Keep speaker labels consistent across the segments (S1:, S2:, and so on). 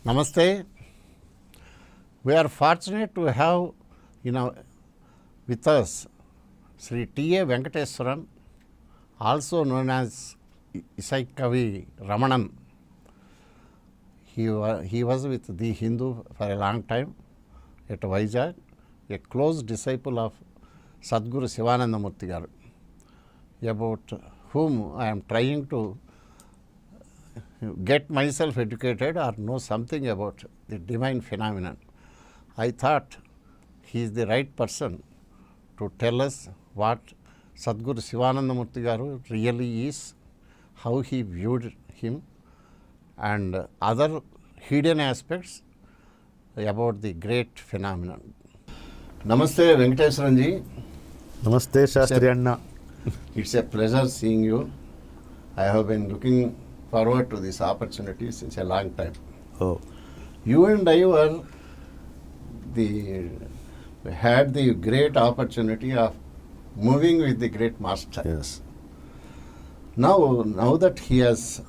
S1: Namaste. We are fortunate to have with us Sri T.A. Venkateswara, also known as Isaikkavi Ramanan. He was with the Hindu for a long time at Vizag, a close disciple of Sadguru Sivananda Murty garu, about whom I am trying to get myself educated or know something about the divine phenomenon. I thought he is the right person to tell us what Sadguru Sivananda Murty garu really is, how he viewed him, and other hidden aspects about the great phenomenon. Namaste, Venkateswara ji.
S2: Namaste, Sastry Anna.
S1: It's a pleasure seeing you. I have been looking forward to this opportunity since a long time.
S2: Oh.
S1: You and I had the great opportunity of moving with the great master.
S2: Yes.
S1: Now that he has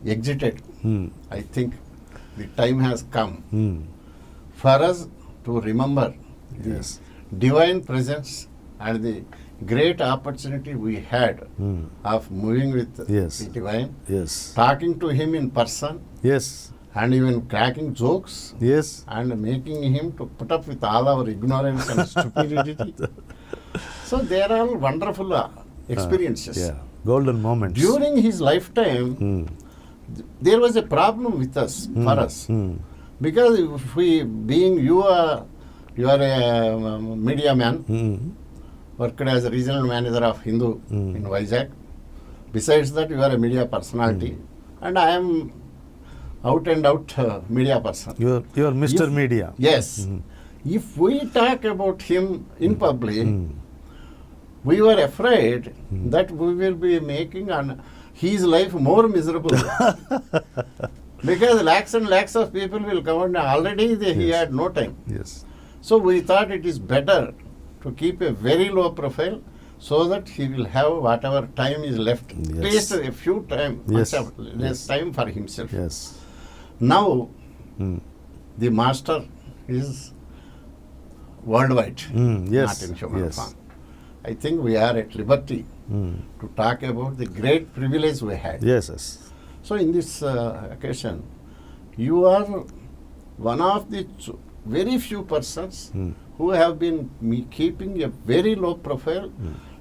S1: exited, I think the time has come for us to remember the divine presence and the great opportunity we had of moving with the divine, talking to him in person, and even cracking jokes, and making him to put up with all our ignorance and stupidity. So they are all wonderful experiences.
S2: Golden moments.
S1: During his lifetime, there was a problem with us, for us, because if you are a media man, worked as a regional manager of Hindu in Vizag. Besides that, you are a media personality, and I am out and out media person.
S2: You are Mr. Media.
S1: Yes. If we talk about him in public, we were afraid that we will be making his life more miserable. Because lakhs and lakhs of people will come, and already he had no time. So we thought it is better to keep a very low profile so that he will have whatever time is left, at least a few time, less time for himself. Now, the master is worldwide, not in human form. I think we are at liberty to talk about the great privilege we had. So in this occasion, you are one of the very few persons who have been keeping a very low profile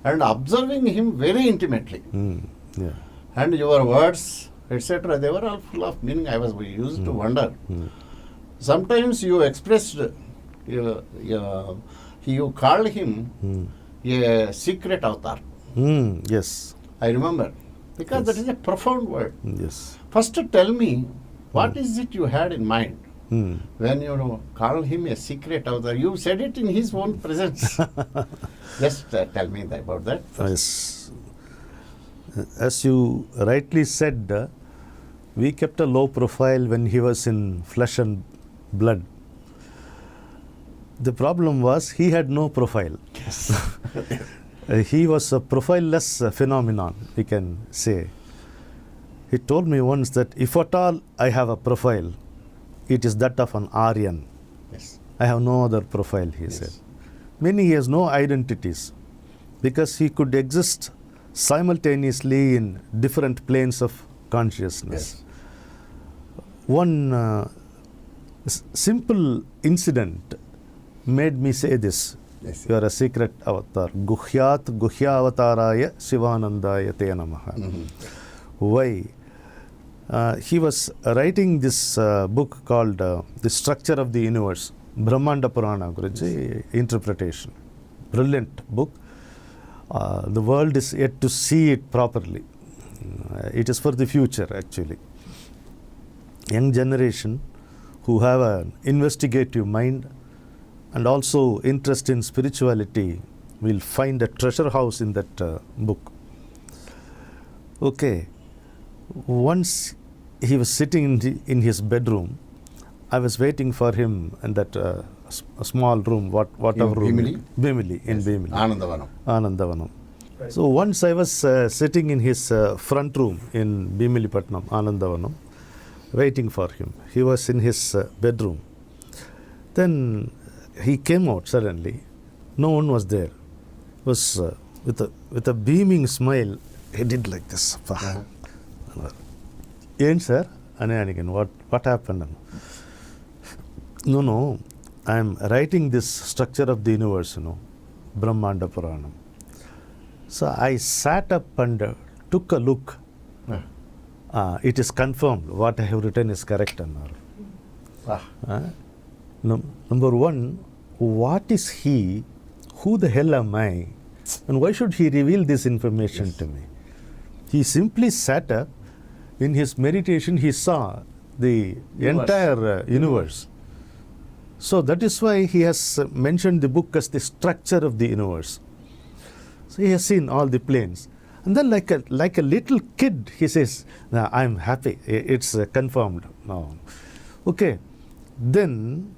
S1: and observing him very intimately. And your words, etc., they were all full of meaning. We used to wonder. Sometimes you expressed, you called him a secret avatar. I remember, because that is a profound word. First tell me, what is it you had in mind? When you call him a secret avatar, you said it in his own presence. Just tell me about that.
S2: Yes. As you rightly said, we kept a low profile when he was in flesh and blood. The problem was he had no profile. He was a profileless phenomenon, we can say. He told me once that if at all I have a profile, it is that of an Aryan. I have no other profile, he said. Meaning he has no identities, because he could exist simultaneously in different planes of consciousness. One simple incident made me say this. You are a secret avatar. Guhyat Guhyavataraya Sivanandaya Te Namaha. Why? He was writing this book called The Structure of the Universe, Brahmanda Purana Guruji interpretation. Brilliant book. The world is yet to see it properly. It is for the future, actually. Young generation who have an investigative mind and also interest in spirituality will find a treasure house in that book. Okay. Once he was sitting in his bedroom. I was waiting for him in that a small room, whatever room. Bimili, in Bimili. Anandavanam. Right. So once I was sitting in his front room in Bimilipatnam, Anandavanam, waiting for him. He was in his bedroom. Then he came out suddenly. No one was there. It was with a beaming smile. He did like this. Yen sir, what happened? No, I am writing this structure of the universe, Brahmanda Puranam. So I sat up and took a look. It is confirmed. What I have written is correct. Number one, what is he? Who the hell am I? And why should he reveal this information to me? He simply sat up. In his meditation, he saw the entire universe. So that is why he has mentioned the book as the structure of the universe. So he has seen all the planes. And then like a little kid, he says, I'm happy. It's confirmed now. Okay. Then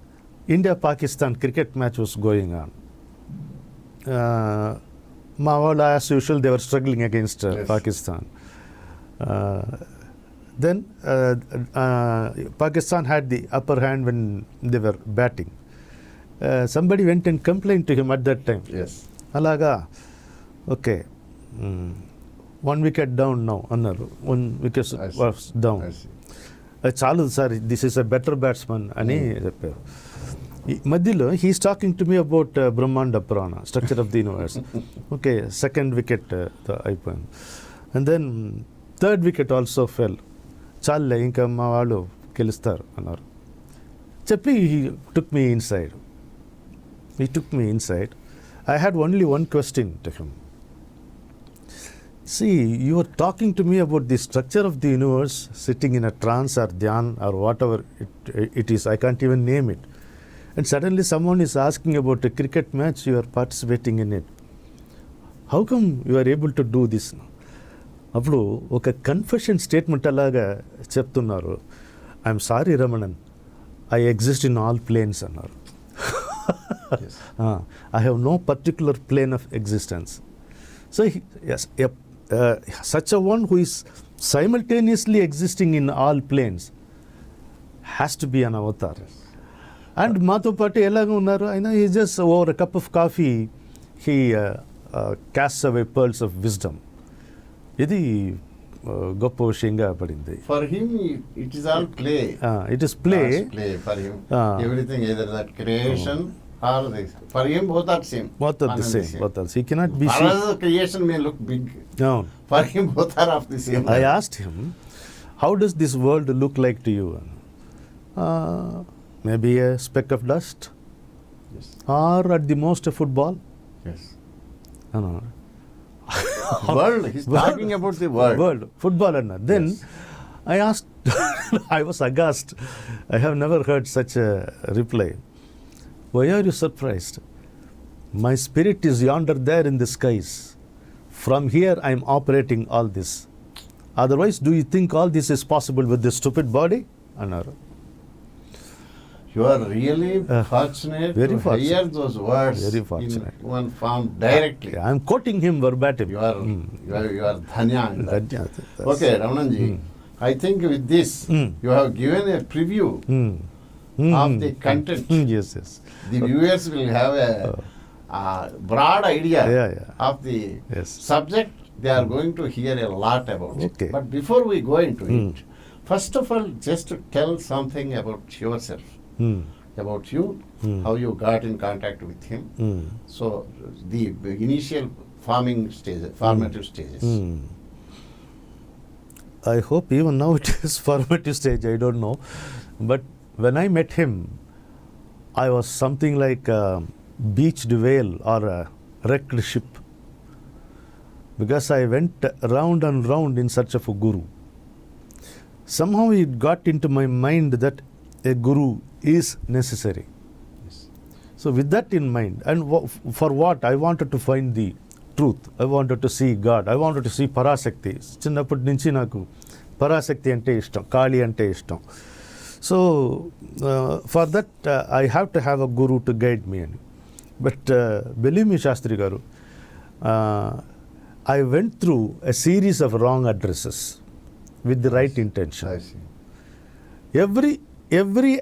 S2: India-Pakistan cricket match was going on. Mawala, as usual, they were struggling against Pakistan. Then Pakistan had the upper hand when they were batting. Somebody went and complained to him at that time.
S1: Yes.
S2: Alaga, okay, 1 wicket down now. 1 wicket was down. Chalu sir, this is a better batsman. Ani Madhilo, he is talking to me about Brahmanda Purana, structure of the universe. Okay, 2nd wicket, the IPM. And then 3rd wicket also fell. Challe, inka ma vaadu gelustar annaru. Cheppi, he took me inside. I had only one question to him. See, you are talking to me about the structure of the universe, sitting in a trance or dhyan or whatever it is. I can't even name it. And suddenly someone is asking about a cricket match, you are participating in it. How come you are able to do this now? అప్పుడు ఒక confession statement అలాగా చెప్తున్నారు. I'm sorry Ramanan, I exist in all planes అన్నారు. I have no particular plane of existence. So such a one who is simultaneously existing in all planes has to be an avatar. And మాతో పాటు ఎలాగ ఉన్నారు ఆయన, he just over a cup of coffee he casts away pearls of wisdom. ఇది గొప్ప విషయంగా పడింది.
S1: For him it is all play.
S2: It is play
S1: for him. Everything either that creation or this, for him both are same.
S2: Both are the same. He cannot be
S1: seen. For us creation may look big. No. For him both are of the same.
S2: I asked him, how does this world look like to you? Maybe a speck of dust.
S1: Yes.
S2: Or at the most a football.
S1: Yes.
S2: No.
S1: World, he's talking about the world.
S2: Football. Then yes. I asked, I was aghast. I have never heard such a reply. Why are you surprised? My spirit is yonder there in the skies. From here I am operating all this. Otherwise, do you think all this is possible with this stupid body?
S1: You are really fortunate to hear those words.
S2: Very fortunate.
S1: In one form directly.
S2: I am quoting him verbatim.
S1: You are dhanya. Okay, Ramananji, I think with this you have given a preview of the content.
S2: Yes.
S1: The viewers will have a broad idea of the subject they are going to hear a lot about.
S2: Okay.
S1: But before we go into it, first of all, just to tell something about yourself. About you, how you got in contact with him. So the initial formative stages.
S2: I hope even now it is formative stage, I don't know. But when I met him, I was something like a beached whale or a wrecked ship. Because I went round and round in search of a guru. Somehow it got into my mind that a guru is necessary.
S1: Yes.
S2: So with that in mind, and for what? I wanted to find the truth. I wanted to see God. I wanted to see Parasakti. చిన్నప్పటి నుంచి నాకు పరాశక్తి అంటే ఇష్టం, కాళీ అంటే ఇష్టం. So for that I have to have a guru to guide me. But believe me, Sastry garu, I went through a series of wrong addresses with the right intention.
S1: I see.
S2: every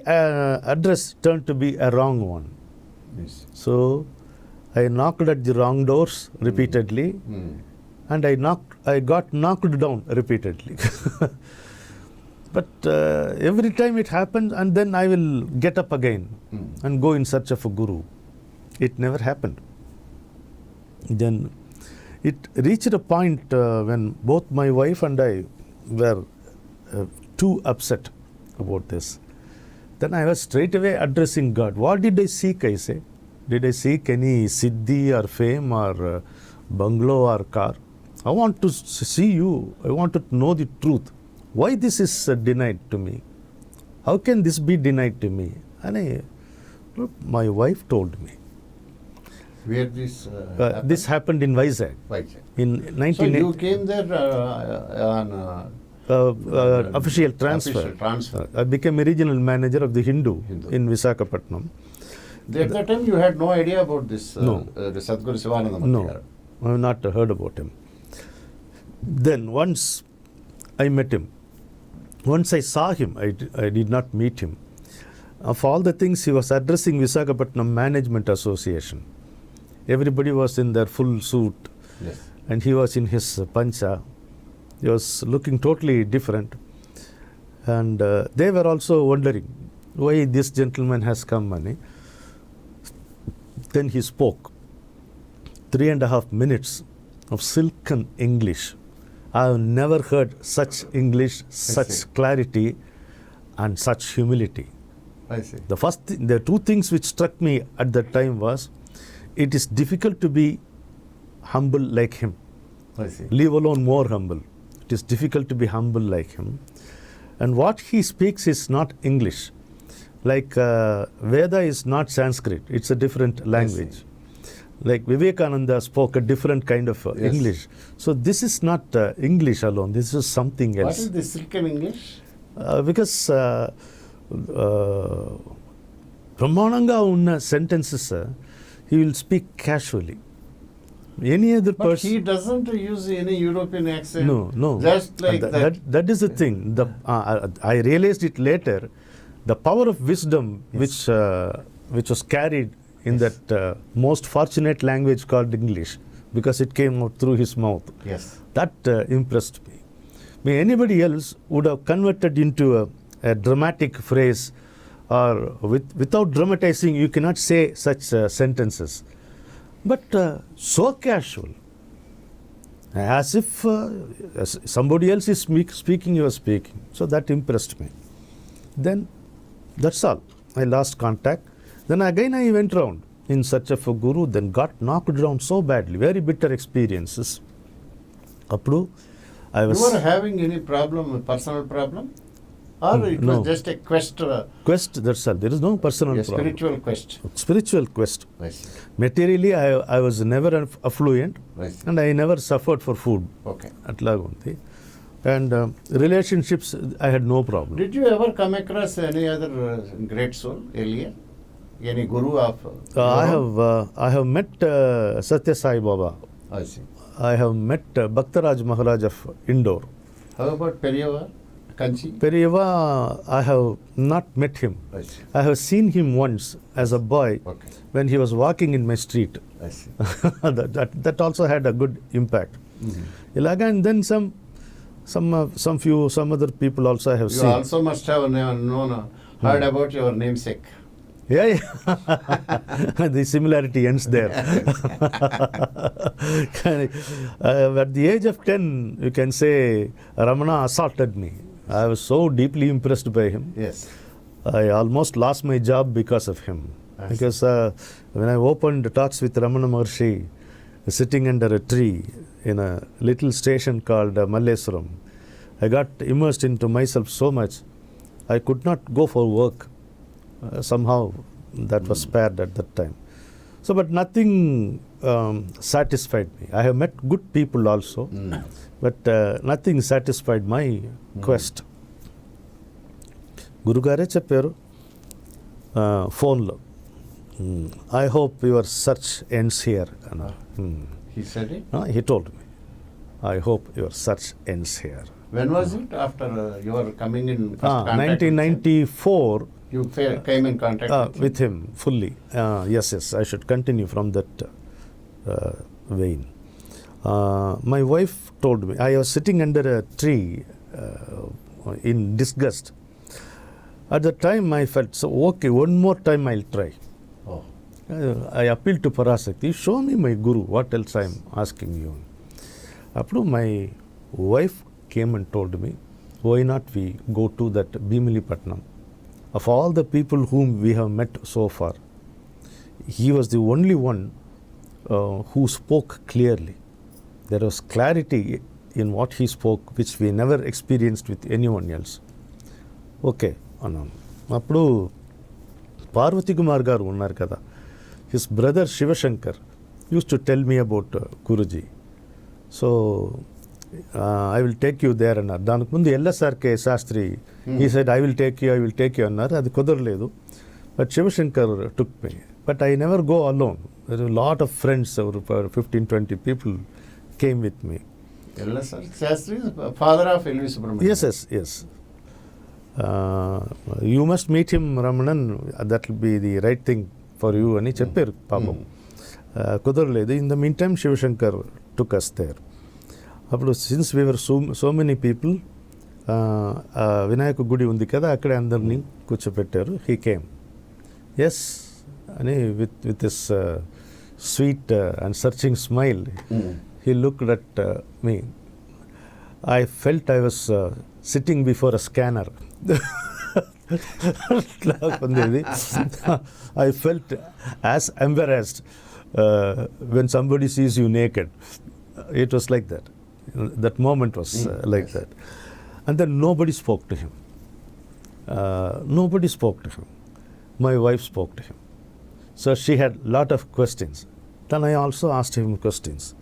S2: address turned to be a wrong one.
S1: Yes.
S2: So I knocked at the wrong doors repeatedly, and I got knocked down repeatedly. But every time it happened, and then I will get up again and go in search of a guru. It never happened. Then it reached a point when both my wife and I were too upset about this. Then I was straight away addressing God. What did I seek, I say? Did I seek any siddhi or fame or bungalow or car? I want to see you. I want to know the truth. Why this is denied to me? How can this be denied to me? And my wife told me.
S1: Where this
S2: this happened in Vizag. In 1980.
S1: So you came there on
S2: official transfer. I became a regional manager of the Hindu. In Visakhapatnam.
S1: At that time you had no idea about this the Sadguru Sivananda Murty.
S2: No, I have not heard about him. Then once I met him. Once I saw him, I did not meet him. Of all the things, he was addressing Visakhapatnam Management Association. Everybody was in their full suit,
S1: yes,
S2: and he was in his pancha. He was looking totally different. And they were also wondering why this gentleman has come. Then he spoke 3.5 minutes of silken English. I have never heard such English, such clarity, and such humility.
S1: I see.
S2: The two things which struck me at that time was, it is difficult to be humble like him.
S1: I see.
S2: Leave alone more humble. It is difficult to be humble like him. And what he speaks is not English. Like Veda is not Sanskrit. It's a different language. Like Vivekananda spoke a different kind of English. So this is not English alone. This is something else.
S1: What is the silken English?
S2: Because Brahmananga unna sentences, he will speak casually. Any other
S1: But
S2: person.
S1: he doesn't use any European accent.
S2: No.
S1: Just like that.
S2: That is the thing. I realized it later. The power of wisdom,
S1: Yes.
S2: which was carried in
S1: Yes.
S2: that most fortunate language called English, because it came out through his mouth.
S1: Yes.
S2: That impressed me. Anybody else would have converted into a dramatic phrase, or without dramatizing, you cannot say such sentences. But so casual, as if as somebody else is speaking, you are speaking. So that impressed me. Then that's all. I lost contact. Then again I went round in search of a guru, then got knocked down so badly. Very bitter experiences. Apru, I was.
S1: You were having any problem, personal problem? Or it
S2: No.
S1: was just a quest?
S2: Quest, that's all. There is no personal
S1: A
S2: problem.
S1: spiritual quest.
S2: Spiritual quest.
S1: I see.
S2: Materially, I was never affluent,
S1: I see.
S2: and I never suffered for food.
S1: Okay.
S2: Atlagunti. And relationships, I had no problem.
S1: Did you ever come across any other great soul earlier? Any guru of?
S2: I have met Satya Sai Baba.
S1: I see.
S2: I have met Bhaktaraj Maharaj of Indore.
S1: How about Periyava? Kanchi?
S2: Periyava, I have not met him.
S1: I see.
S2: I have seen him once as a boy
S1: Okay.
S2: when he was walking in my street.
S1: I see.
S2: that also had a good impact.
S1: Mm-hmm.
S2: And then some other people also I have
S1: You
S2: seen.
S1: also must have heard about your namesake.
S2: Yeah. The similarity ends there. At the age of 10, you can say Ramana assaulted me. I was so deeply impressed by him.
S1: Yes.
S2: I almost lost my job because of him. Because when I opened talks with Ramana Maharshi, sitting under a tree in a little station called Malleswaram, I got immersed into myself so much, I could not go for work. Somehow that was spared at that time. So, but nothing satisfied me. I have met good people also, but nothing satisfied my quest. Gurugare chepparu phone lo. I hope your search ends here.
S1: He said it?
S2: He told me, I hope your search ends here.
S1: When was it after you were coming in first contact
S2: 1994.
S1: You came in contact
S2: With him fully. Yes, I should continue from that vein. My wife told me, I was sitting under a tree in disgust. At the time I felt, so okay, one more time I'll try.
S1: Oh.
S2: I appealed to Parasakti, show me my guru, what else I am asking you. Appu my wife came and told me, why not we go to that Bhimilipatnam? Of all the people whom we have met so far, he was the only one who spoke clearly. There was clarity in what he spoke, which we never experienced with anyone else. Okay, Appudu Parvati Kumar garu unnar kada. His brother Shivashankar used to tell me about Guruji. So I will take you there annar. Danik mundu LSRK Sastry, he said, I will take you annar. Adi kudaraledu. But Shivashankar took me. But I never go alone. There are a lot of friends, over 15-20 people came with me.
S1: Sastry is father of L.V. Subramanian.
S2: Yes. You must meet him, Ramanan. That will be the right thing for you. Ani chepparu papam. Kudaraledu. In the meantime, Shivashankar took us there. Since we were so many people, Vinayaka Gudi undi kada, akkade andarni kuchopettaru. He came. Yes, ani with this sweet and searching smile, he looked at me. I felt I was sitting before a scanner. I felt as embarrassed when somebody sees you naked. It was like that. That moment was like that. And then nobody spoke to him. My wife spoke to him. So she had a lot of questions. Then I also asked him questions.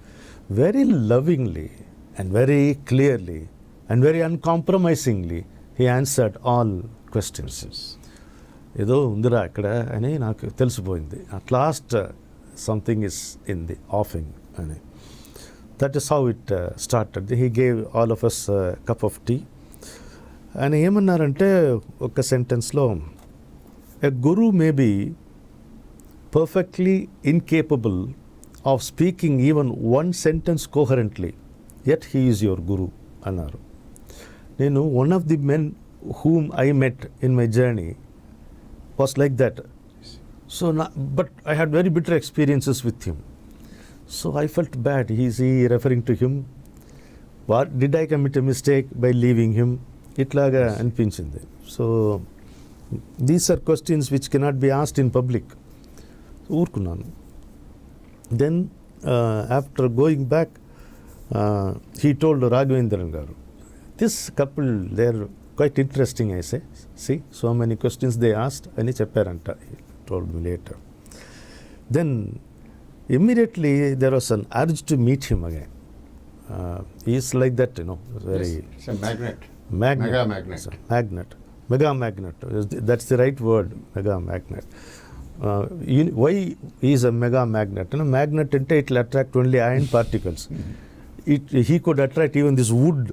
S2: Very lovingly and very clearly and very uncompromisingly, he answered all questions. Edo undira akkada ani naaku telisipoyindi. At last something is in the offing. That is how it started. He gave all of us a cup of tea. And ఏమన్నారంటే ఒక సెంటెన్స్లో, a guru may be perfectly incapable of speaking even one sentence coherently, yet he is your guru అన్నారు. నేను one of the men whom I met in my journey was like that. So, but I had very bitter experiences with him. So I felt bad. Is he referring to him? What did I commit a mistake by leaving him? Itlaga anpinchindi. So these are questions which cannot be asked in public. Urkunnanu. Then after going back, he told Raghavendran garu, this couple, they are quite interesting, I say. See, so many questions they asked. Ani chepparanta, he told me later. Then immediately there was an urge to meet him again. He is like that, very.
S1: Yes, it's a magnet.
S2: Mega magnet. Mega magnet. That's the right word, mega magnet. Why he is a mega magnet? Magnet, it will attract only iron particles. He could attract even this wood.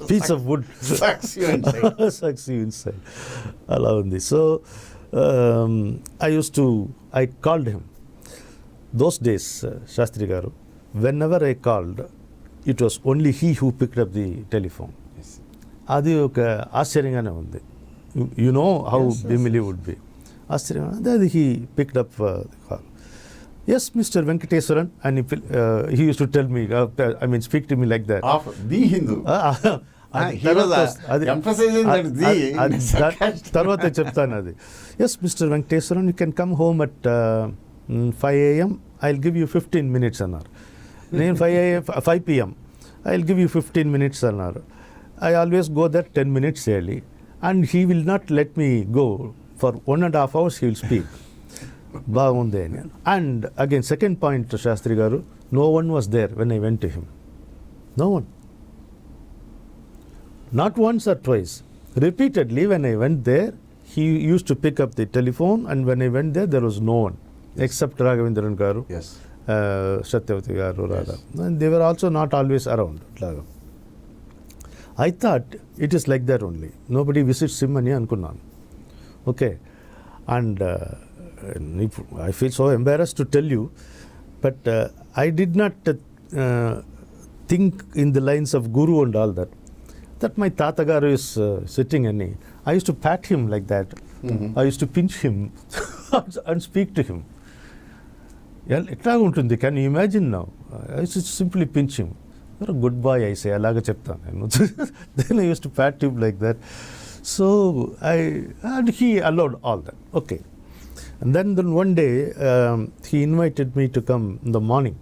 S2: Piece of wood.
S1: Sucks you inside.
S2: Sucks you inside. So, I called him. Those days, Sastry garu, whenever I called, it was only he who picked up the telephone.
S1: Yes.
S2: Adi oka ఆశ్చర్యంగానే ఉంది. You know how Bhimili would be. Then he picked up the call. Yes, Mr. Venkateswaran, and he used to tell me, speak to me like that.
S1: The Hindu. He was emphasizing that the.
S2: Tarvata cheptanu adi. Yes, Mr. Venkateswaran, you can come home at 5 a.m. I'll give you 15 minutes annar. 5 p.m. I'll give you 15 minutes annar. I always go there 10 minutes early, and he will not let me go. For 1.5 hours he will speak. And again, second point to Sastry garu, no one was there when I went to him. No one. Not once or twice. Repeatedly, when I went there, he used to pick up the telephone, and when I went there was no one, except Raghavendran garu,
S1: Yes.
S2: Satyavati garu, Radha. And they were also not always around. I thought it is like that only. Nobody visits him అని అనుకున్నాను. Okay. And I feel so embarrassed to tell you, but I did not think in the lines of Guru and all that. That my Tata Garu is sitting and I used to pat him like that. I used to pinch him and speak to him. ఎట్లా ఉంటుంది? Can you imagine now? I used to simply pinch him. You're a good boy, I say. అలాగా చెప్తాను నేను. Then I used to pat him like that. So and he allowed all that. Okay. And then one day he invited me to come in the morning.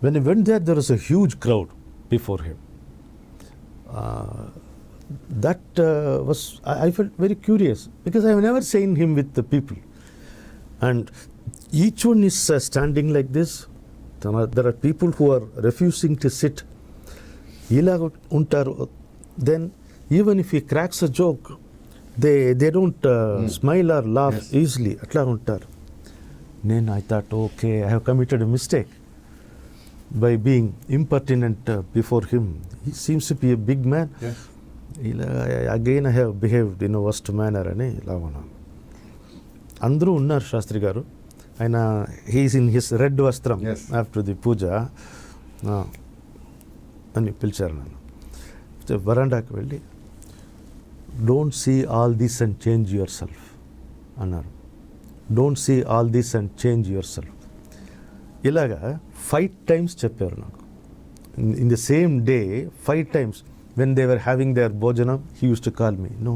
S2: When I went there, there was a huge crowd before him. That was, I felt very curious because I have never seen him with the people. And each one is standing like this. There are people who are refusing to sit. Ilaga untaru. Then even if he cracks a joke, they don't smile or laugh easily. Atla untaru. Then I thought, okay, I have committed a mistake by being impertinent before him. He seems to be a big man.
S1: Yes.
S2: Again I have behaved in a worst manner అని లావణ. అందరూ ఉన్నారు శాస్త్రి గారు. ఆయన he's in his red వస్త్రం after the puja అని పిలిచారు నన్ను. వరండాకి వెళ్ళి don't see all this and change yourself అన్నారు. Don't see all this and change yourself. ఇలాగా 5 times చెప్పారు నాకు. In the same day, 5 times. When they were having their bhojanam, he used to call me. No,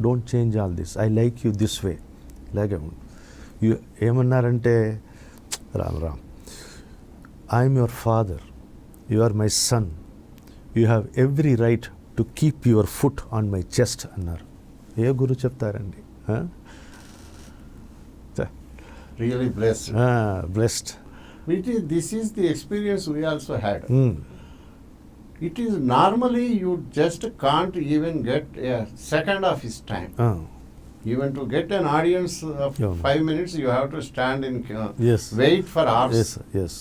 S2: don't change all this. I like you this way. Like you ఏమన్నారంటే, Ram, I am your father. You are my son. You have every right to keep your foot on my chest అన్నారు. ఏ గురు చెప్తారండి?
S1: Really blessed.
S2: Blessed.
S1: This is the experience we also had. It is normally you just can't even get a second of his time. Even to get an audience of 5 minutes, you have to stand in wait for hours.
S2: Yes.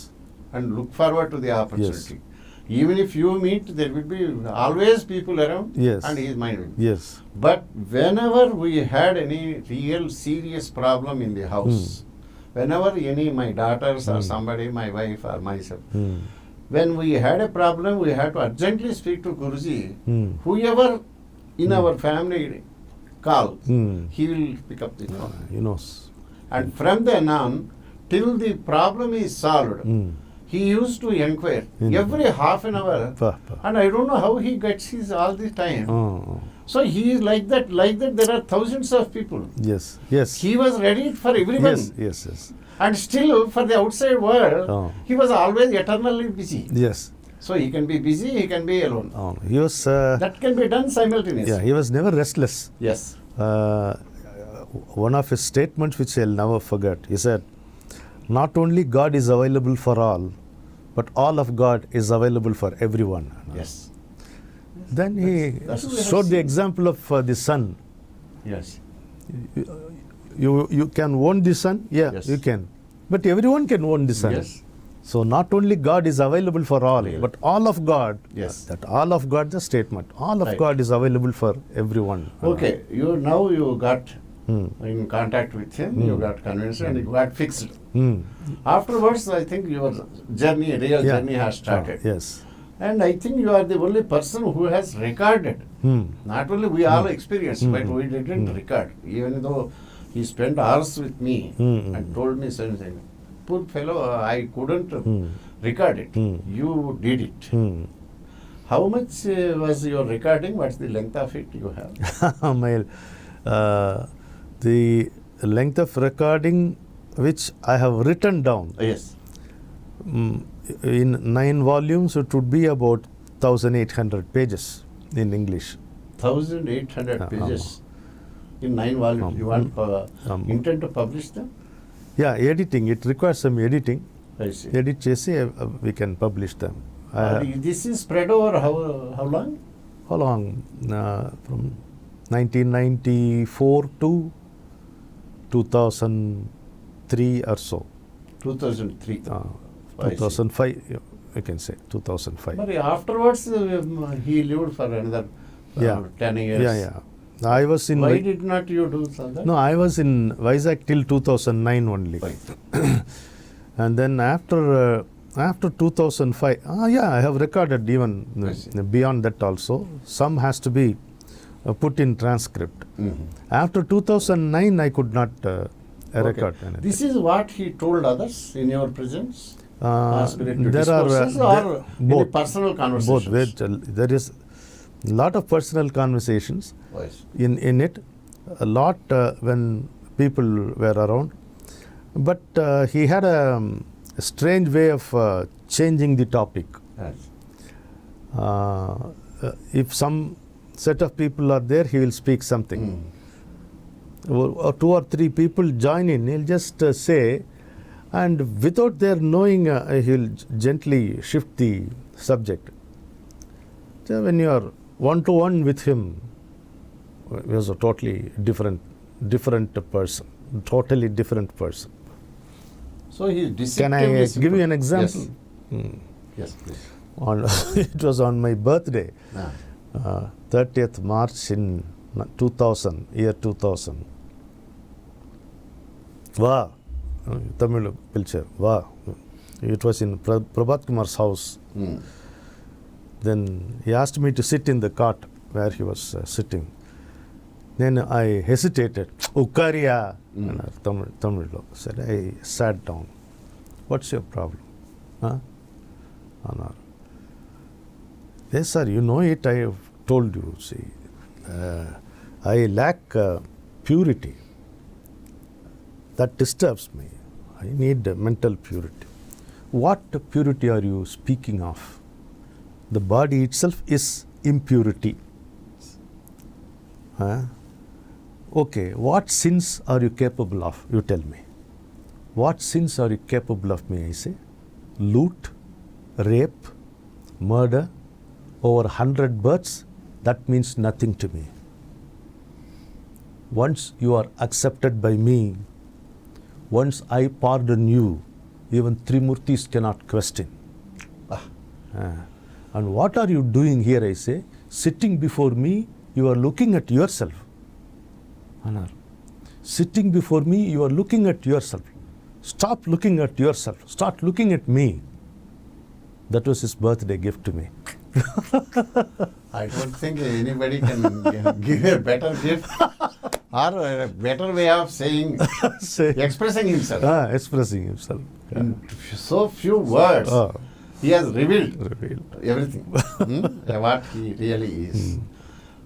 S1: And look forward to the opportunity. Even if you meet, there will be always people around, and he is minding.
S2: Yes.
S1: But whenever we had any real serious problem in the house, whenever my daughters or somebody, my wife or myself, when we had a problem, we had to urgently speak to Guruji. Whoever in our family call, he will pick up the phone.
S2: He knows.
S1: And from then on, till the problem is solved, he used to inquire every half an hour. And I don't know how he gets his all the time. So he is like that. There are thousands of people.
S2: Yes.
S1: He was ready for everyone.
S2: Yes.
S1: And still, for the outside world, he was always eternally busy.
S2: Yes.
S1: So he can be busy, he can be alone.
S2: He was.
S1: That can be done simultaneously.
S2: Yeah, he was never restless.
S1: Yes.
S2: One of his statements, which I'll never forget, he said, "Not only God is available for all, but all of God is available for everyone."
S1: Yes.
S2: Then he showed the example of the sun.
S1: Yes.
S2: You can own the sun? Yeah,
S1: yes.
S2: You can. But everyone can own the sun.
S1: Yes.
S2: So not only God is available for all, but all of God.
S1: Yes.
S2: That all of God, the statement. All of God is available for everyone.
S1: Okay. You got in contact with him, you got convinced and you got fixed. Afterwards, I think your real journey has started.
S2: Yes.
S1: And I think you are the only person who has recorded. Not only we all experienced, but we didn't record. Even though he spent hours with me and told me something. Poor fellow, I couldn't record it. You did it. How much was your recording? What's the length of it you have?
S2: The length of recording which I have written down.
S1: Yes.
S2: In 9 volumes, it would be about 1,800 pages in English.
S1: 1,800 pages in 9 volumes. You want intend to publish them?
S2: Yeah, editing. It requires some editing.
S1: I see.
S2: Edit chesi, we can publish them.
S1: This is spread over how long?
S2: How long? From 1994 to 2003 or so.
S1: 2003.
S2: 2005. you can say, 2005.
S1: But afterwards, he lived for another 10 years.
S2: Yeah. I was in...
S1: Why did not you do that?
S2: No, I was in Vizag till 2009 only.
S1: Right.
S2: And then after 2005, I have recorded even beyond that also. Some has to be put in transcript. After 2009, I could not record anything.
S1: This is what he told others in your presence?
S2: There are
S1: both personal conversations?
S2: Both. There is a lot of personal conversations in it. A lot when people were around. But he had a strange way of changing the topic.
S1: Yes.
S2: If some set of people are there, he will speak something. Or 2 or 3 people join in, he'll just say, and without their knowing, he'll gently shift the subject. So when you are one-to-one with him, he was a totally different person. Totally different person.
S1: So he is deceptively
S2: Can I give you an example?
S1: Yes, please.
S2: It was on my birthday, 30th March in 2000, year 2000. Wow, Tamil picture. Wow, it was in Prabhat Kumar's house. Then he asked me to sit in the cot where he was sitting. Then I hesitated. Ukkariya, Tamil. Said, I sat down. What's your problem? Anar. Yes, sir, you know it. I have told you. See, I lack purity. That disturbs me. I need mental purity. What purity are you speaking of? The body itself is impurity. Okay, what sins are you capable of? You tell me. What sins are you capable of, may I say? Loot, rape, murder, over 100 births, that means nothing to me. Once you are accepted by me, once I pardon you, even Trimurtis cannot question. And what are you doing here, I say? Sitting before me, you are looking at yourself. Anar. Sitting before me, you are looking at yourself. Stop looking at yourself. Start looking at me. That was his birthday gift to me.
S1: I don't think anybody can give a better gift or a better way of saying, expressing himself.
S2: Expressing himself.
S1: In so few words, he has revealed everything. What he really is.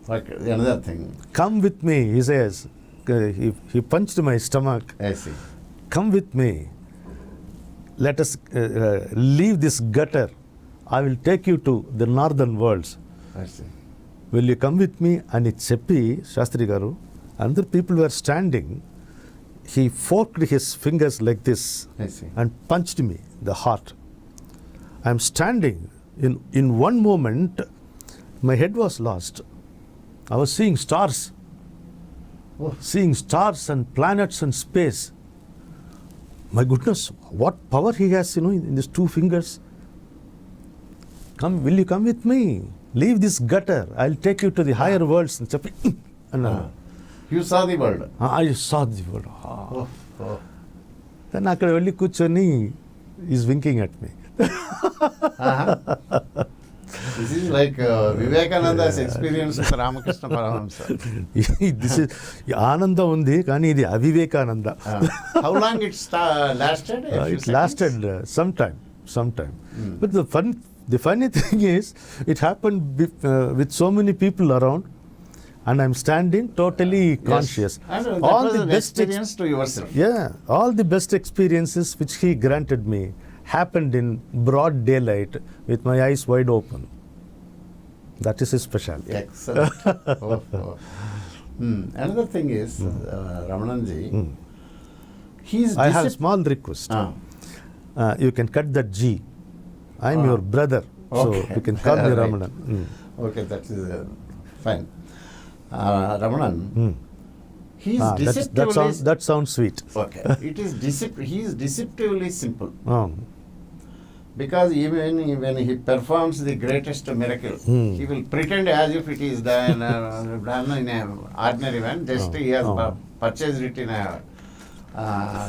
S1: Like another thing.
S2: Come with me, he says. He punched my stomach.
S1: I see.
S2: Come with me. Let us leave this gutter. I will take you to the northern worlds.
S1: I see.
S2: Will you come with me? And it's Seppi, Sastry garu, other people were standing. He forked his fingers like this and punched me, the heart. I am standing. In one moment, my head was lost. I was seeing stars. Seeing stars and planets and space. My goodness, what power he has, in these 2 fingers. Come, will you come with me? Leave this gutter. I'll take you to the higher worlds.
S1: You saw the world.
S2: I saw the world. Then akkada velli kuchoni, he's winking at me.
S1: This is like Vivekananda's experience with Ramakrishna Paramahamsa.
S2: This is Ananda undi, kani idi Avivekananda.
S1: How long it lasted?
S2: It lasted some time. But the funny thing is, it happened with so many people around, and I'm standing totally conscious.
S1: And that all was the best experience to yourself.
S2: Yeah, all the best experiences which he granted me happened in broad daylight with my eyes wide open. That is his specialty.
S1: Excellent. Another thing is, Ramananji,
S2: I have a small request. You can cut that G. I'm your brother, so you can call me Ramanan.
S1: Okay, that is fine. Ramanan, he is deceptively...
S2: That sounds sweet.
S1: Okay, he is deceptively simple. Because even when he performs the greatest miracle, he will pretend as if it is done in an ordinary one. Just he has purchased it in a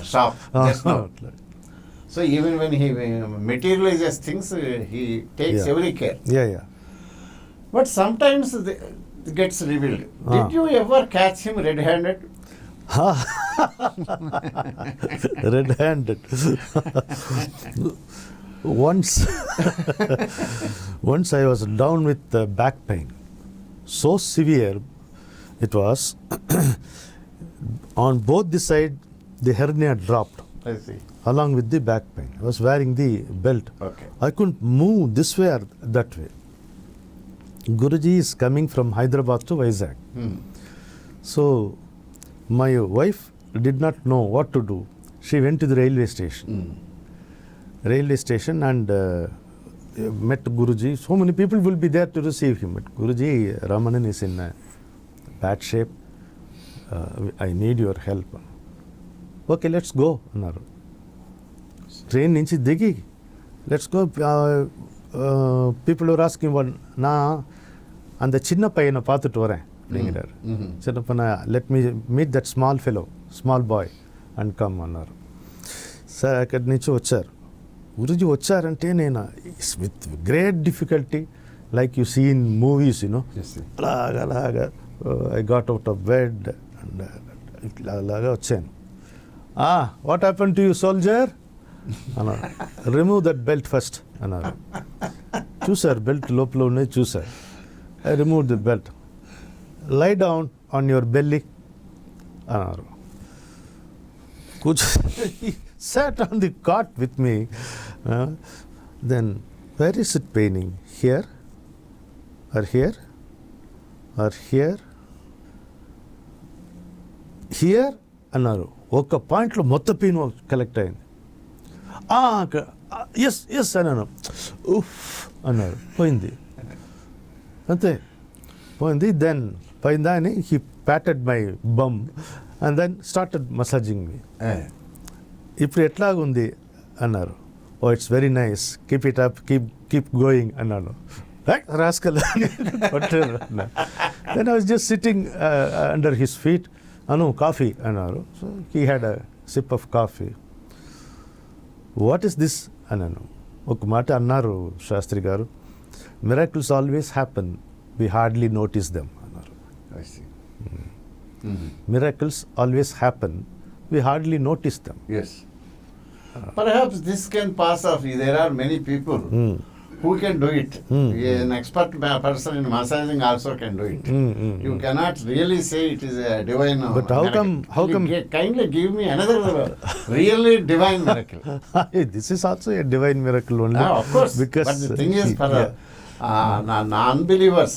S1: shop just now. So even when he materializes things, he takes every care.
S2: Yeah.
S1: But sometimes it gets revealed. Did you ever catch him red-handed?
S2: Red-handed. Once I was down with back pain. So severe it was. On both the side, the hernia dropped.
S1: I see.
S2: Along with the back pain. I was wearing the belt.
S1: Okay.
S2: I couldn't move this way or that way. Guruji is coming from Hyderabad to Vizag. So my wife did not know what to do. She went to the railway station. And met Guruji. So many people will be there to receive him. But Guruji, Ramanan is in bad shape. I need your help. Okay, let's go. Train nunchi digi. Let's go. People were asking what na and the chinna payana paathutu varen. Let me meet that small fellow, small boy, and come anar. Sir, akkadi nunchi vacharu. Guruji వచ్చారంటే నేను with great difficulty, like you see in movies, అలాగా I got out of bed and అలాగా వచ్చాను. What happened to you, soldier? అన్నారు. Remove that belt first అన్నారు. చూసారు belt లోపల ఉన్నాయి చూసారు. I removed the belt. Lie down on your belly అన్నారు. He sat on the cot with me. Then, where is it paining? Here? Or here? Or here? Here? అన్నారు. ఒక పాయింట్లో మొత్తం పెయిన్ కలెక్ట్ అయింది. ఎస్ అన్నాను. ఉఫ్ అన్నారు. పోయింది అంతే పోయింది. దెన్ పోయిందా అని he patted my bum and then started massaging me. ఇప్పుడు ఎట్లాగుంది అన్నారు. It's very nice, keep it up, keep going అన్నాను. Rascal. Then I was just sitting under his feet. Coffee అన్నారు. So he had a sip of coffee. What is this అన్నాను. ఒక మాట అన్నారు శాస్త్రి గారు, miracles always happen, we hardly notice them అన్నారు. Miracles always happen, we hardly notice them.
S1: Yes. Perhaps this can pass off. There are many people who can do it. An expert person in massaging also can do it. You cannot really say it is a divine
S2: But how come
S1: kindly give me another really divine miracle.
S2: This is also a divine miracle only.
S1: Of course.
S2: Because
S1: but the thing is for non-believers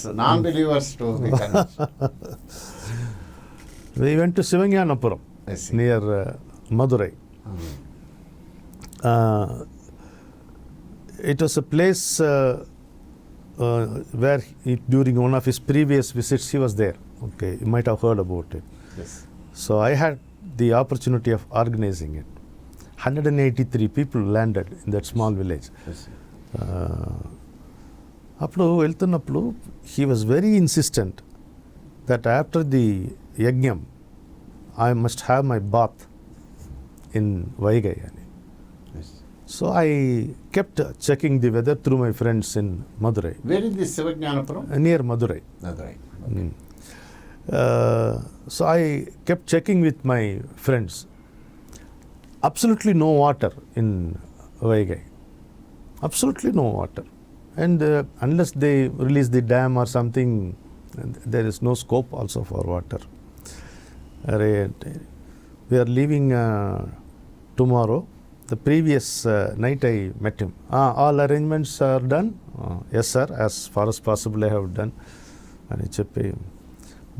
S1: to be convinced.
S2: We went to Sivanganapuram near Madurai. It was a place where during one of his previous visits he was there. Okay, you might have heard about it.
S1: Yes.
S2: So I had the opportunity of organizing it. 183 people landed in that small village.
S1: Yes.
S2: అప్పుడు వెళ్తున్నప్పుడు he was very insistent that after the yajnam I must have my bath in Vaigai.
S1: Yes.
S2: So I kept checking the weather through my friends in Madurai.
S1: Where is this Sivajnanapuram?
S2: Near Madurai.
S1: Madurai. Okay.
S2: So I kept checking with my friends. Absolutely no water in Vaigai. Absolutely no water. And unless they release the dam or something, there is no scope also for water. We are leaving tomorrow. The previous night I met him. All arrangements are done? Yes sir, as far as possible I have done.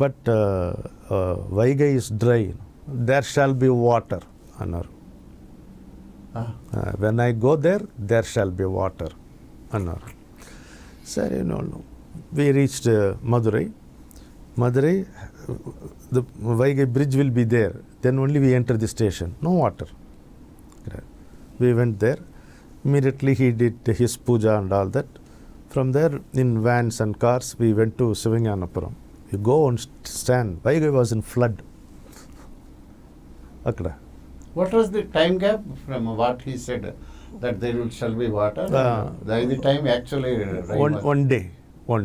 S2: But Vaigai is dry. There shall be water. When I go there shall be water. Sir, we reached Madurai. The Vaigai bridge will be there. Then only we enter the station. No water. We went there. Immediately he did his puja and all that. From there, in vans and cars, we went to Sivanganapuram. You go and stand. Vaigai was in flood. Akkada.
S1: What was the time gap from what he said that there shall be water? The time actually rain
S2: one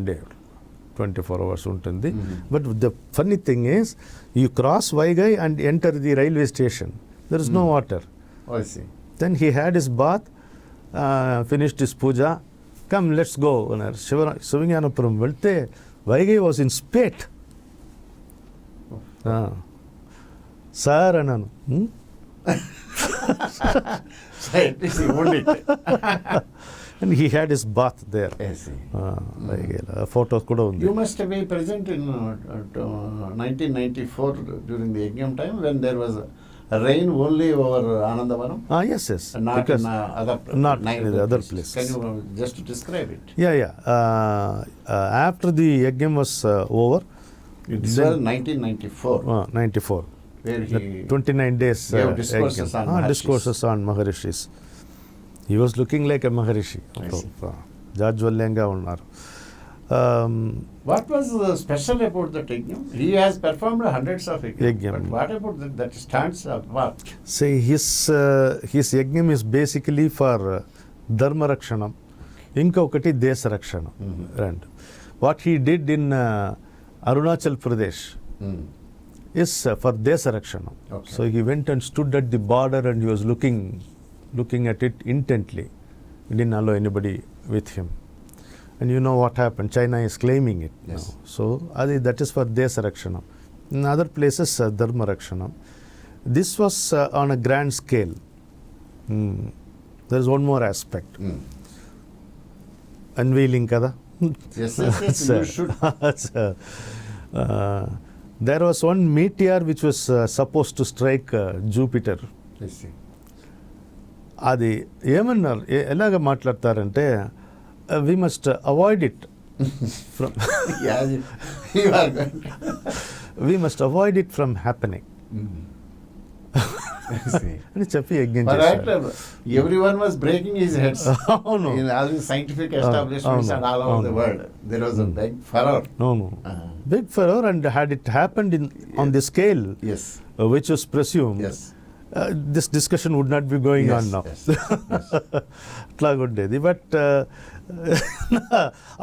S2: day. 24 hours ఉంటుంది. But the funny thing is, you cross Vaigai and enter the railway station. There is no water.
S1: Oh, I see.
S2: Then he had his bath, finished his puja. Come, let's go. Sivanganapuram velte, Vaigai was in spate. Sir, ananu.
S1: So at least he owned it.
S2: And he had his bath there.
S1: I see.
S2: Photos kuda undi.
S1: You must be present in 1994 during the Yajnam time when there was rain only over Anandavaram.
S2: Yes.
S1: And not
S2: because
S1: in other
S2: not in
S1: nine
S2: the other
S1: places.
S2: places.
S1: Can you just describe it?
S2: Yeah. After the Yajnam was over,
S1: It was 1994.
S2: 94.
S1: Where he
S2: 29 days
S1: gave discourses on Maharishis.
S2: discourses on Maharishis. He was looking like a Maharishi. Jajvallenga unnaru.
S1: What was special about the Yajnam? He has performed hundreds of Yajnam. But what about that stands apart?
S2: See, his Yajnam is basically for Dharma Rakshanam. Inkokati Desa Rakshanam. And what he did in Arunachal Pradesh is for Desa Rakshanam.
S1: Okay.
S2: So he went and stood at the border and he was looking at it intently. He didn't allow anybody with him. And you know what happened? China is claiming it now. So that is for Desa Rakshanam. In other places, Dharma Rakshanam. This was on a grand scale. There is one more aspect. Unveiling kada?
S1: Yes, you should.
S2: There was one meteor which was supposed to strike Jupiter.
S1: I see.
S2: అది ఏమన్నారు ఎలాగ మాట్లాడతారంటే we must avoid it from
S1: You are going to.
S2: we must avoid it from happening అని చెప్పి యజ్ఞం చేశారు.
S1: Everyone was breaking his heads
S2: అవును.
S1: in all the scientific establishments and all over the world. There was a big furor.
S2: Big furor, and had it happened on the scale
S1: Yes.
S2: Which was presumed,
S1: Yes.
S2: This discussion would not be going on now. అట్లాగుండేది. But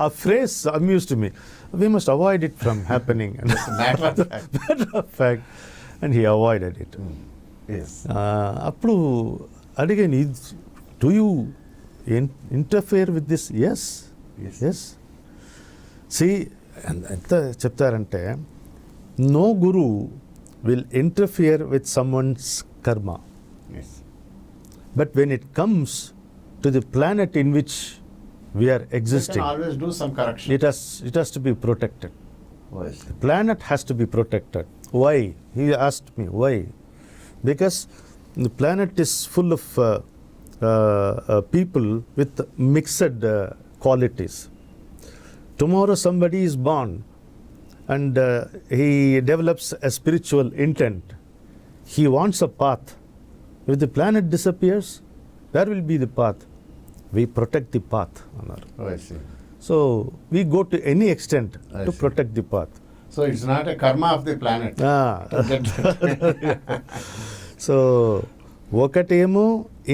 S2: ఆ phrase amused me. We must avoid it from happening.
S1: Matter
S2: of fact. And he avoided it.
S1: Yes.
S2: అప్పుడు అడిగాను, do you interfere with this? Yes. See, ఎంత చెప్తారంటే, no guru will interfere with someone's karma.
S1: Yes.
S2: But when it comes to the planet in which we are existing,
S1: you can always do some correction.
S2: it has to be protected.
S1: Yes.
S2: The planet has to be protected. Why? He asked me, why? Because the planet is full of people with mixed qualities. Tomorrow somebody is born and he develops a spiritual intent. He wants a path. If the planet disappears, where will be the path? We protect the path.
S1: Oh, I see.
S2: So we go to any extent to
S1: see.
S2: protect the path.
S1: So it's not a karma of the planet. To get that.
S2: So ఒకటేమో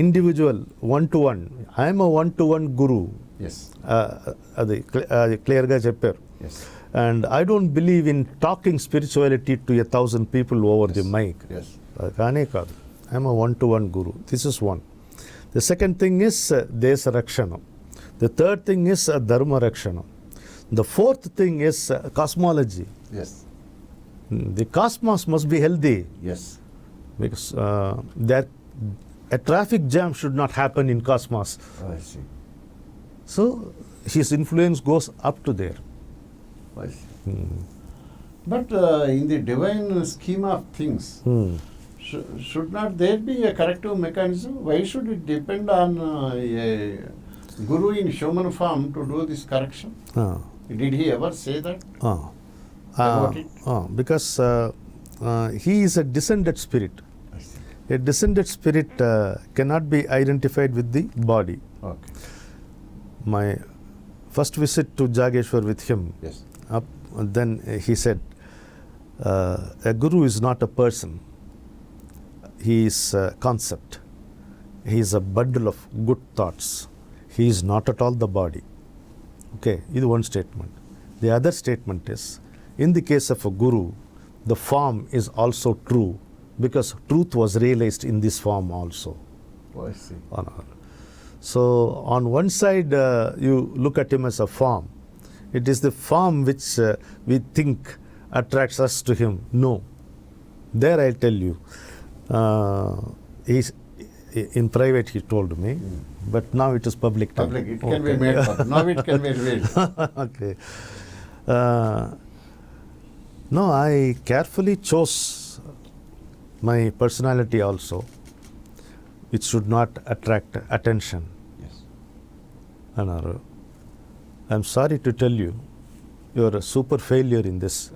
S2: individual, one to one. I'm a one to one Guru.
S1: Yes.
S2: అది క్లియర్గా చెప్పారు.
S1: Yes.
S2: And I don't believe in talking spirituality to 1,000 people over the mic.
S1: Yes.
S2: కానే కాదు. I'm a one to one Guru. This is one. The second thing is Desa Rakshanam. The third thing is Dharma Rakshanam. The fourth thing is cosmology.
S1: Yes.
S2: The cosmos must be healthy.
S1: Yes.
S2: Because a traffic jam should not happen in cosmos.
S1: Oh, I see.
S2: So his influence goes up to there.
S1: I see. But in the divine scheme of things, should not there be a corrective mechanism? Why should it depend on a guru in human form to do this correction? Did he ever say that? About it?
S2: Because he is a descended spirit. A descended spirit cannot be identified with the body.
S1: Okay.
S2: My first visit to Jageshwar with him,
S1: Yes.
S2: then he said, a guru is not a person. He is a concept. He is a bundle of good thoughts. He is not at all the body. Okay, this is one statement. The other statement is, in the case of a guru, the form is also true because truth was realized in this form also.
S1: Oh, I see.
S2: So on one side, you look at him as a form. It is the form which we think attracts us to him. No. There I'll tell you. He's in private he told me, but now it is public time.
S1: Public, it can be made public. Now it can be revealed.
S2: Okay. No, I carefully chose my personality also, which should not attract attention.
S1: Yes.
S2: Anaru. I'm sorry to tell you, you're a super failure in this.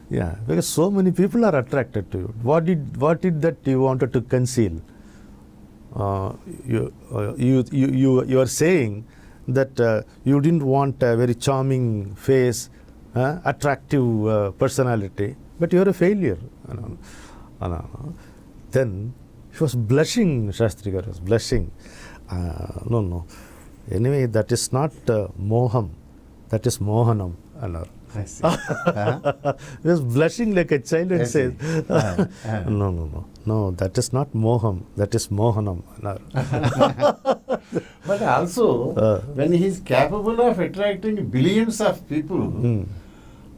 S2: Yeah, because so many people are attracted to you. What did that you wanted to conceal? You are saying that you didn't want a very charming face, attractive personality, but you are a failure. Then he was blushing. Sastry Garu was blushing. No. Anyway, that is not moham. That is mohanam.
S1: I see.
S2: He was blushing like a child and says, No, that is not moham, that is mohanam.
S1: But also, when he is capable of attracting billions of people,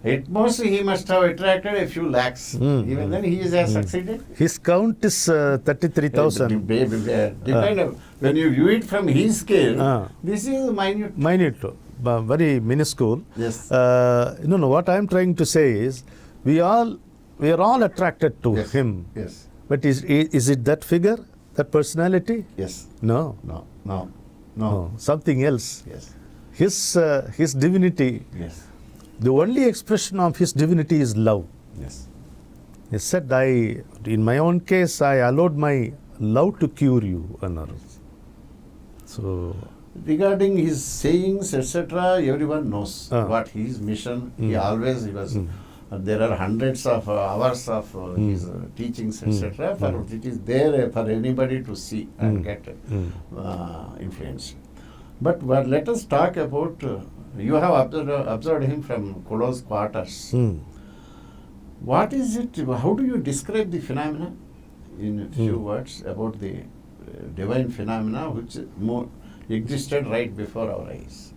S1: at most he must have attracted a few lakhs. Even then he has succeeded.
S2: His count is 33,000.
S1: When you view it from his scale, this is minute.
S2: Minute. Very minuscule.
S1: Yes.
S2: No. What I am trying to say is, we are all attracted to him.
S1: Yes.
S2: But is it that figure, that personality?
S1: Yes.
S2: No. Something else.
S1: Yes.
S2: His divinity.
S1: Yes.
S2: The only expression of his divinity is love.
S1: Yes.
S2: He said, in my own case, I allowed my love to cure you. So.
S1: Regarding his sayings, etc., everyone knows what his mission. He was. There are hundreds of hours of his teachings, etc. It is there for anybody to see and get influenced. But let us talk about. You have observed him from close quarters. What is it? How do you describe the phenomena in a few words about the divine phenomena which existed right before our eyes,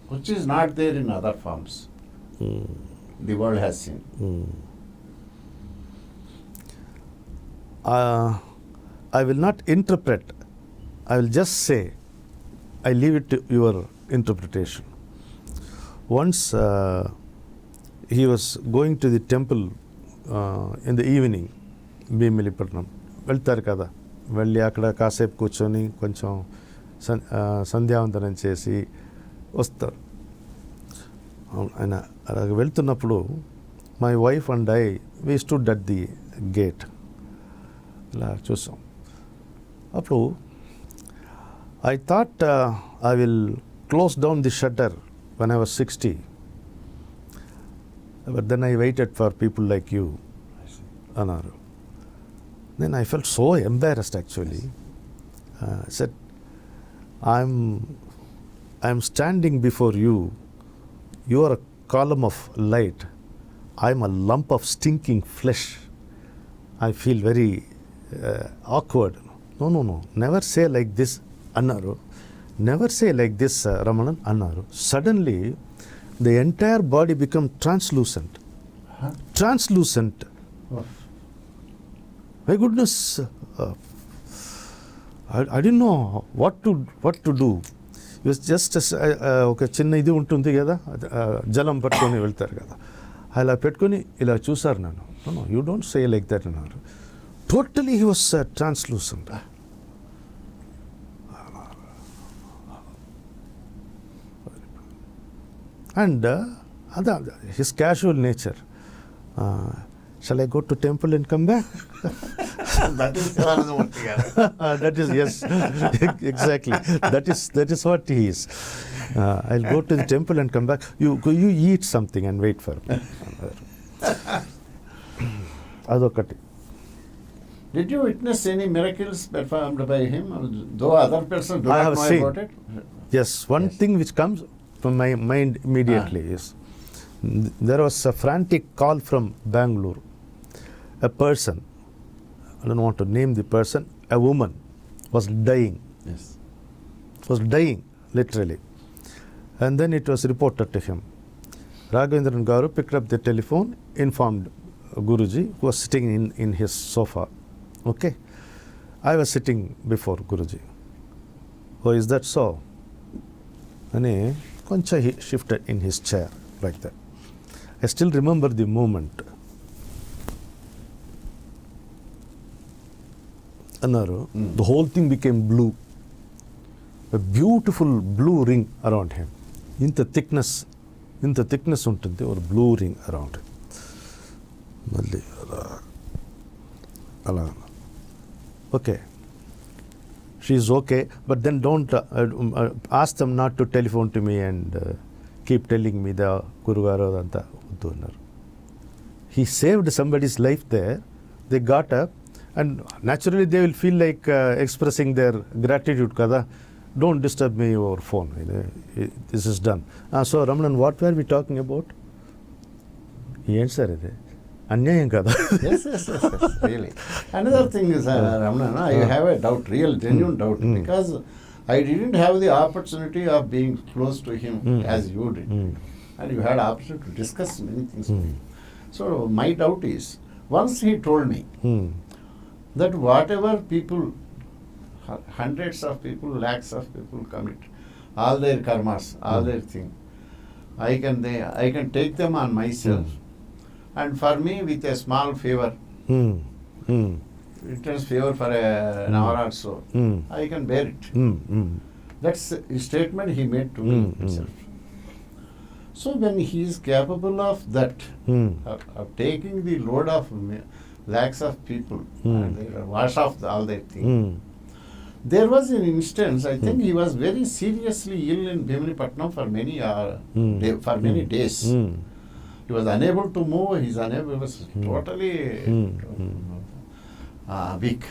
S1: which is not there in other forms the world has seen?
S2: I will not interpret. I will just say, I leave it to your interpretation. Once he was going to the temple in the evening, Bhimilipatnam, వెళ్తారు కదా, వెళ్ళి అక్కడ కాసేపు కూర్చొని కొంచెం సంధ్యావందనం చేసి వస్తారు. ఆయన అలా వెళ్తున్నప్పుడు my wife and we stood at the gate, ఇలా చూసాం. అప్పుడు I thought I will close down the shutter when I was 60. But then I waited for people like you. Anaru. Then I felt so embarrassed actually. I said, I'm standing before you. You are a column of light. I'm a lump of stinking flesh. I feel very awkward. No. Never say like this. Annaru. Never say like this, Ramanan. Annaru. Suddenly, the entire body become translucent. Translucent.
S1: Oh.
S2: My goodness. I didn't know what to do. It was just ఒక చిన్న ఇది ఉంటుంది కదా, జలం పట్టుకొని వెళ్తారు కదా, అలా పెట్టుకొని ఇలా చూసారు నన్ను. No, you don't say like that అన్నారు. Totally he was translucent. And his casual nature. Shall I go to temple and come back?
S1: That is Sivananda Murty garu.
S2: That is, yes, exactly. That is what he is. I'll go to the temple and come back. You eat something and wait for me. Adokati.
S1: Did you witness any miracles performed by him? Though other persons do
S2: I
S1: not
S2: have
S1: know
S2: seen.
S1: about it.
S2: Yes, one thing which comes from my mind immediately is there was a frantic call from Bangalore. A person, I don't want to name the person, a woman was dying.
S1: Yes.
S2: Was dying, literally. And then it was reported to him. Raghavendran Garu picked up the telephone, informed Guruji, who was sitting in his sofa. Okay. I was sitting before Guruji. Oh, is that so? And he shifted in his chair like that. I still remember the moment. The whole thing became blue. A beautiful blue ring around him. Inta thickness untundi or blue ring around him. Malli ala. Okay. She is okay, but then don't ask them not to telephone to me and keep telling me the Gurugaru anta uddu annaru. He saved somebody's life there. They got up. And naturally they will feel like expressing their gratitude. Kada, don't disturb me over phone. This is done. So Ramanan, what were we talking about? He answered, Anyayam kada.
S1: Yes, really. Another thing is, Ramanan, I have a doubt, real, genuine doubt, because I didn't have the opportunity of being close to him as you did. And you had opportunity to discuss many things with him. So my doubt is, once he told me, that whatever people, hundreds of people, lakhs of people commit, all their karmas, all their things, I can take them on myself. And for me, with a small favor, returns favor for an hour or so, I can bear it. That's a statement he made to me himself. So when he is capable of that, of taking the load of lakhs of people and they wash off all their things. There was an instance, I think he was very seriously ill in Bhimanipatnam for many days. He was unable to move, he was totally weak.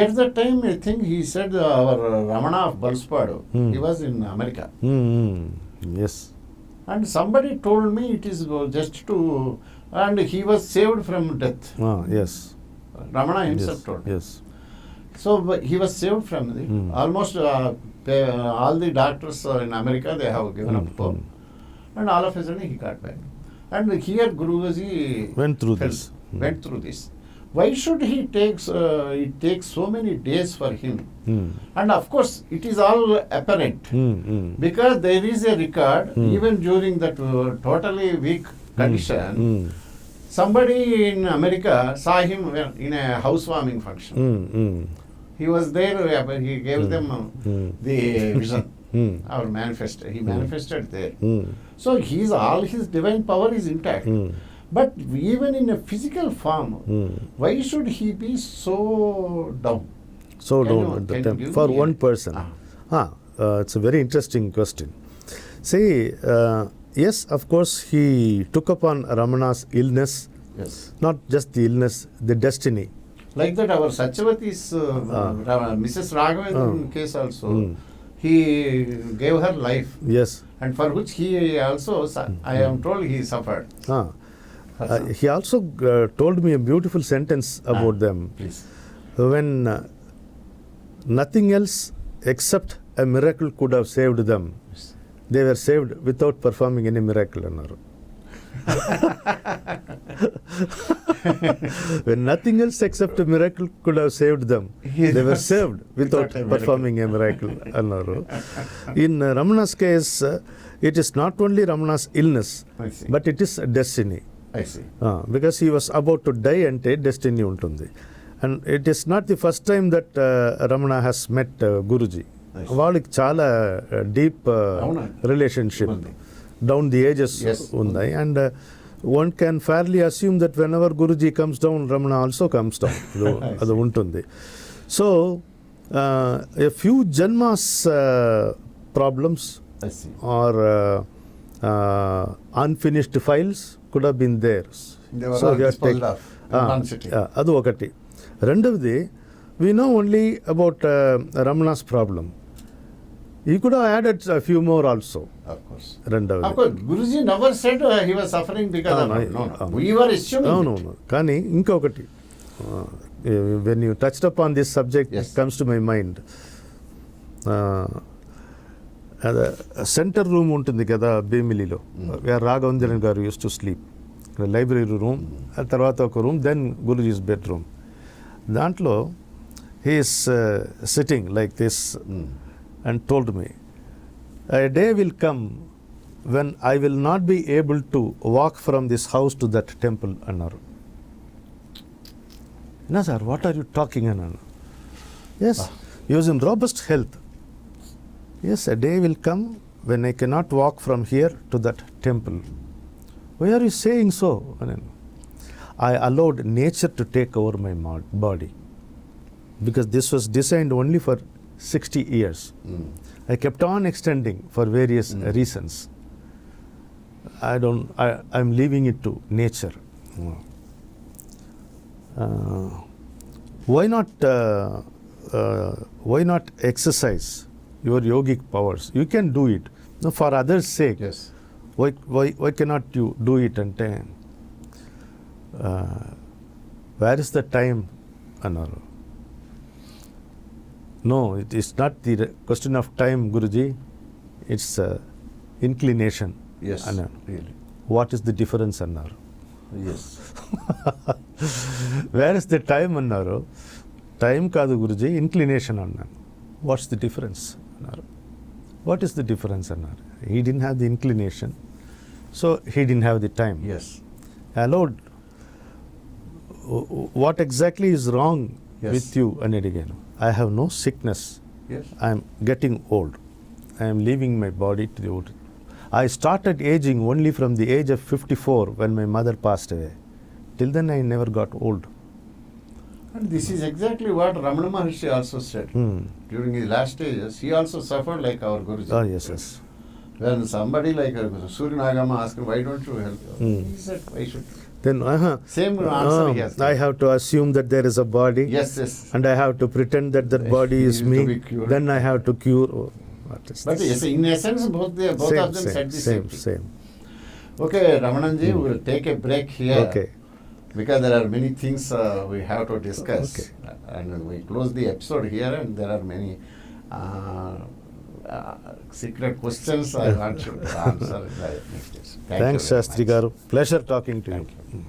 S1: At that time, I think he said our Ramana of Balspadu, he was in America.
S2: Yes.
S1: And somebody told me it is just to, and he was saved from death.
S2: Yes.
S1: Ramana himself told me.
S2: Yes.
S1: So he was saved from it. Almost all the doctors in America, they have given up hope. And all of a sudden he got back. And here Guruji
S2: went through this.
S1: Why should he take, it takes so many days for him? And of course, it is all apparent. Because there is a record, even during that totally weak condition, somebody in America saw him in a housewarming function. He was there, he gave them the vision, our manifesto. He manifested there. So all his divine power is intact. But even in a physical form, why should he be so down?
S2: So down at the time for one person. It's a very interesting question. See, yes, of course, he took upon Ramana's illness.
S1: Yes.
S2: Not just the illness, the destiny.
S1: Like that, our Satyavati's Mrs. Raghavendran case also, he gave her life.
S2: Yes.
S1: And for which he also, I am told, he suffered.
S2: He also told me a beautiful sentence about them.
S1: Please.
S2: When nothing else except a miracle could have saved them, they were saved without performing any miracle. When nothing else except a miracle could have saved them, they were saved without performing a miracle. In Ramana's case, it is not only Ramana's illness, but it is a destiny.
S1: I see.
S2: Because he was about to die ante destiny untundi. And it is not the first time that Ramana has met Guruji. Vaaliki chaala deep relationship down the ages undi. And one can fairly assume that whenever Guruji comes down, Ramana also comes down. ಅದು ಉಂಟುಂది. So, a few Janmas problems or unfinished files could have been there.
S1: They were all disposed of in one sitting.
S2: ಅದು ఒకటి. రెండవది, we know only about Ramana's problem. He could have added a few more also.
S1: Of course.
S2: రెండవది.
S1: Of course, Guruji never said he was suffering because of it. No. We were assuming it.
S2: No. కానీ ఇంకొకటి, when you touched upon this subject,
S1: Yes.
S2: it comes to my mind. Center room ఉంటుంది కదా భీమిలిలో, where Raghavendran garu use to sleep. Library room, ఆ తర్వాత ఒక room, then Guruji's bedroom. దాంట్లో he is sitting like this and told me, a day will come when I will not be able to walk from this house to that temple annaru. No sir, what are you talking annaru? Yes, he was in robust health. Yes, a day will come when I cannot walk from here to that temple. Why are you saying so? I allowed nature to take over my body, because this was designed only for 60 years. I kept on extending for various reasons. I'm leaving it to nature. Why not exercise your yogic powers? You can do it. No, for others' sake.
S1: Yes.
S2: Why cannot you do it? And where is the time, Anaro? No, it is not the question of time, Guruji. It's inclination.
S1: Yes,
S2: Anna.
S1: really.
S2: What is the difference, Annaru?
S1: Yes.
S2: Where is the time, Annaru? Time kaadu, Guruji, inclination, Annaru. What's the difference, Annaru? What is the difference, Annaru? He didn't have the inclination, so he didn't have the time.
S1: Yes.
S2: Allowed. What exactly is wrong with you, Anirigenu? I have no sickness.
S1: Yes.
S2: I am getting old. I am leaving my body to the old. I started aging only from the age of 54 when my mother passed away. Till then I never got old.
S1: And this is exactly what Ramana Maharshi also said. During his last stages, he also suffered like our Guruji.
S2: Oh, yes, yes.
S1: When somebody like Surya Nagama asked him, why don't you help? He said, why should?
S2: Then
S1: Same answer he has.
S2: I have to assume that there is a body.
S1: Yes, yes.
S2: And I have to pretend that that body is
S1: to
S2: me.
S1: be cured.
S2: Then I have to cure. Oh, what is
S1: But
S2: this?
S1: yes, in essence, both of them said the same thing.
S2: Same.
S1: Okay, Ramananji, we will take a break here.
S2: Okay.
S1: Because there are many things we have to discuss.
S2: Okay.
S1: And we close the episode here, and there are many secret questions I want you to answer in the next episode.
S2: Thanks, Sastry Garu. Pleasure talking to
S1: Thank
S2: you.
S1: you.